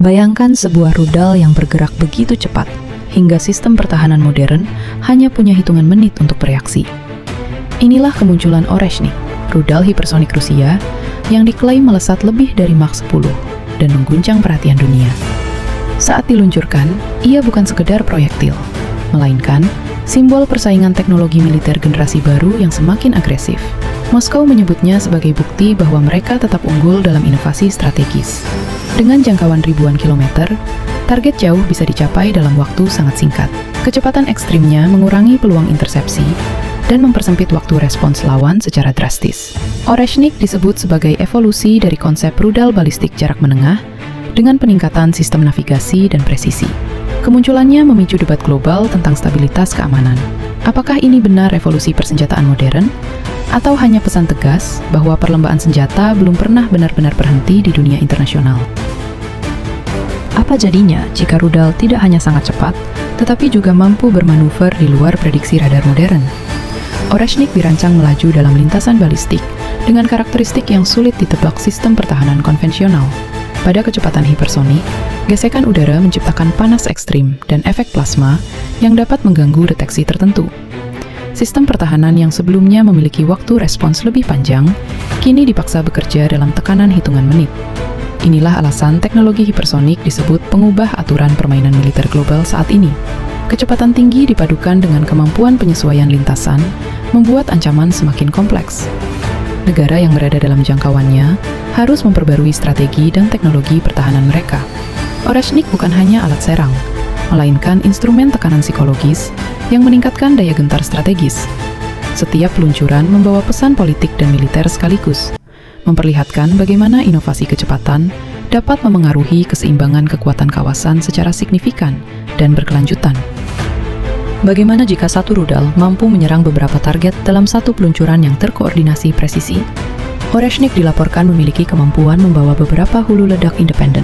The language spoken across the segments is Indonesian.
Bayangkan sebuah rudal yang bergerak begitu cepat, hingga sistem pertahanan modern hanya punya hitungan menit untuk bereaksi. Inilah kemunculan Oreshnik, rudal hipersonik Rusia yang diklaim melesat lebih dari Mach 10 dan mengguncang perhatian dunia. Saat diluncurkan, ia bukan sekedar proyektil, melainkan simbol persaingan teknologi militer generasi baru yang semakin agresif. Moskow menyebutnya sebagai bukti bahwa mereka tetap unggul dalam inovasi strategis. Dengan jangkauan ribuan kilometer, target jauh bisa dicapai dalam waktu sangat singkat. Kecepatan ekstrimnya mengurangi peluang intersepsi dan mempersempit waktu respons lawan secara drastis. Oreshnik disebut sebagai evolusi dari konsep rudal balistik jarak menengah dengan peningkatan sistem navigasi dan presisi. Kemunculannya memicu debat global tentang stabilitas keamanan. Apakah ini benar revolusi persenjataan modern? Atau hanya pesan tegas bahwa perlombaan senjata belum pernah benar-benar berhenti di dunia internasional? Apa jadinya jika rudal tidak hanya sangat cepat, tetapi juga mampu bermanuver di luar prediksi radar modern? Oreshnik dirancang melaju dalam lintasan balistik dengan karakteristik yang sulit ditebak sistem pertahanan konvensional. Pada kecepatan hipersonik, gesekan udara menciptakan panas ekstrim dan efek plasma yang dapat mengganggu deteksi tertentu. Sistem pertahanan yang sebelumnya memiliki waktu respons lebih panjang, kini dipaksa bekerja dalam tekanan hitungan menit. Inilah alasan teknologi hipersonik disebut pengubah aturan permainan militer global saat ini. Kecepatan tinggi dipadukan dengan kemampuan penyesuaian lintasan, membuat ancaman semakin kompleks. Negara yang berada dalam jangkauannya harus memperbarui strategi dan teknologi pertahanan mereka. Oreshnik bukan hanya alat serang, melainkan instrumen tekanan psikologis yang meningkatkan daya gentar strategis. Setiap peluncuran membawa pesan politik dan militer sekaligus, memperlihatkan bagaimana inovasi kecepatan dapat memengaruhi keseimbangan kekuatan kawasan secara signifikan dan berkelanjutan. Bagaimana jika satu rudal mampu menyerang beberapa target dalam satu peluncuran yang terkoordinasi presisi? Oreshnik dilaporkan memiliki kemampuan membawa beberapa hulu ledak independen,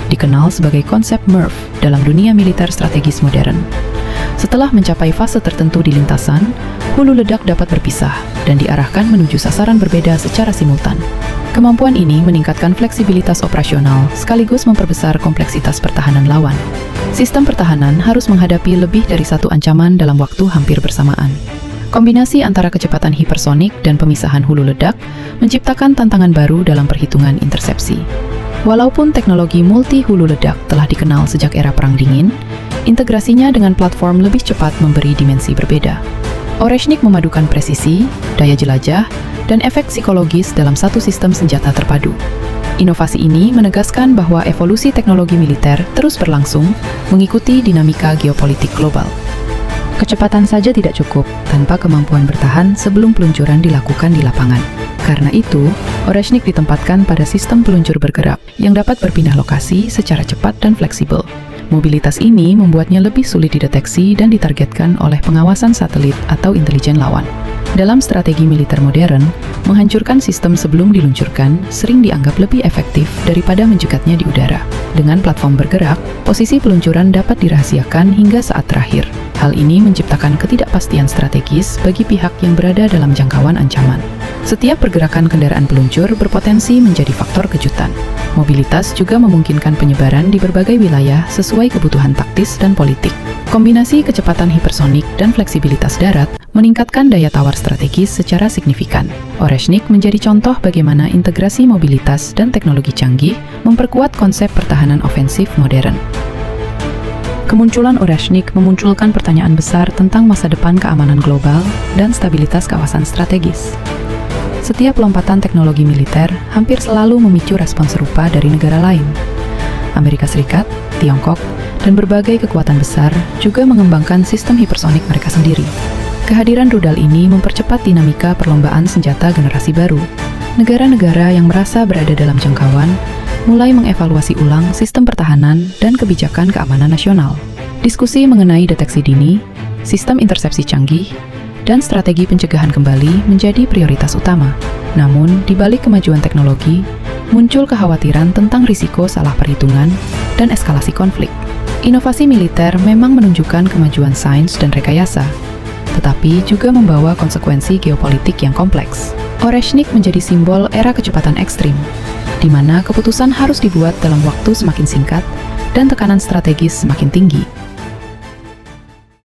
dikenal sebagai konsep MIRV dalam dunia militer strategis modern. Setelah mencapai fase tertentu di lintasan, hulu ledak dapat berpisah dan diarahkan menuju sasaran berbeda secara simultan. Kemampuan ini meningkatkan fleksibilitas operasional sekaligus memperbesar kompleksitas pertahanan lawan. Sistem pertahanan harus menghadapi lebih dari satu ancaman dalam waktu hampir bersamaan. Kombinasi antara kecepatan hipersonik dan pemisahan hulu ledak menciptakan tantangan baru dalam perhitungan intersepsi. Walaupun teknologi multi-hulu ledak telah dikenal sejak era Perang Dingin, integrasinya dengan platform lebih cepat memberi dimensi berbeda. Oreshnik memadukan presisi, daya jelajah, dan efek psikologis dalam satu sistem senjata terpadu. Inovasi ini menegaskan bahwa evolusi teknologi militer terus berlangsung mengikuti dinamika geopolitik global. Kecepatan saja tidak cukup tanpa kemampuan bertahan sebelum peluncuran dilakukan di lapangan. Karena itu, Oreshnik ditempatkan pada sistem peluncur bergerak yang dapat berpindah lokasi secara cepat dan fleksibel. Mobilitas ini membuatnya lebih sulit dideteksi dan ditargetkan oleh pengawasan satelit atau intelijen lawan. Dalam strategi militer modern, menghancurkan sistem sebelum diluncurkan sering dianggap lebih efektif daripada menjekatnya di udara. Dengan platform bergerak, posisi peluncuran dapat dirahasiakan hingga saat terakhir. Hal ini menciptakan ketidakpastian strategis bagi pihak yang berada dalam jangkauan ancaman. Setiap pergerakan kendaraan peluncur berpotensi menjadi faktor kejutan. Mobilitas juga memungkinkan penyebaran di berbagai wilayah sesuai kebutuhan taktis dan politik. Kombinasi kecepatan hipersonik dan fleksibilitas darat meningkatkan daya tawar strategis secara signifikan. Oreshnik menjadi contoh bagaimana integrasi mobilitas dan teknologi canggih memperkuat konsep pertahanan ofensif modern. Kemunculan Oreshnik memunculkan pertanyaan besar tentang masa depan keamanan global dan stabilitas kawasan strategis. Setiap lompatan teknologi militer hampir selalu memicu respons serupa dari negara lain. Amerika Serikat, Tiongkok, dan berbagai kekuatan besar juga mengembangkan sistem hipersonik mereka sendiri. Kehadiran rudal ini mempercepat dinamika perlombaan senjata generasi baru. Negara-negara yang merasa berada dalam jangkauan mulai mengevaluasi ulang sistem pertahanan dan kebijakan keamanan nasional. Diskusi mengenai deteksi dini, sistem intersepsi canggih, dan strategi pencegahan kembali menjadi prioritas utama. Namun, di balik kemajuan teknologi, muncul kekhawatiran tentang risiko salah perhitungan dan eskalasi konflik. Inovasi militer memang menunjukkan kemajuan sains dan rekayasa, tetapi juga membawa konsekuensi geopolitik yang kompleks. Oreshnik menjadi simbol era kecepatan ekstrim, di mana keputusan harus dibuat dalam waktu semakin singkat dan tekanan strategis semakin tinggi.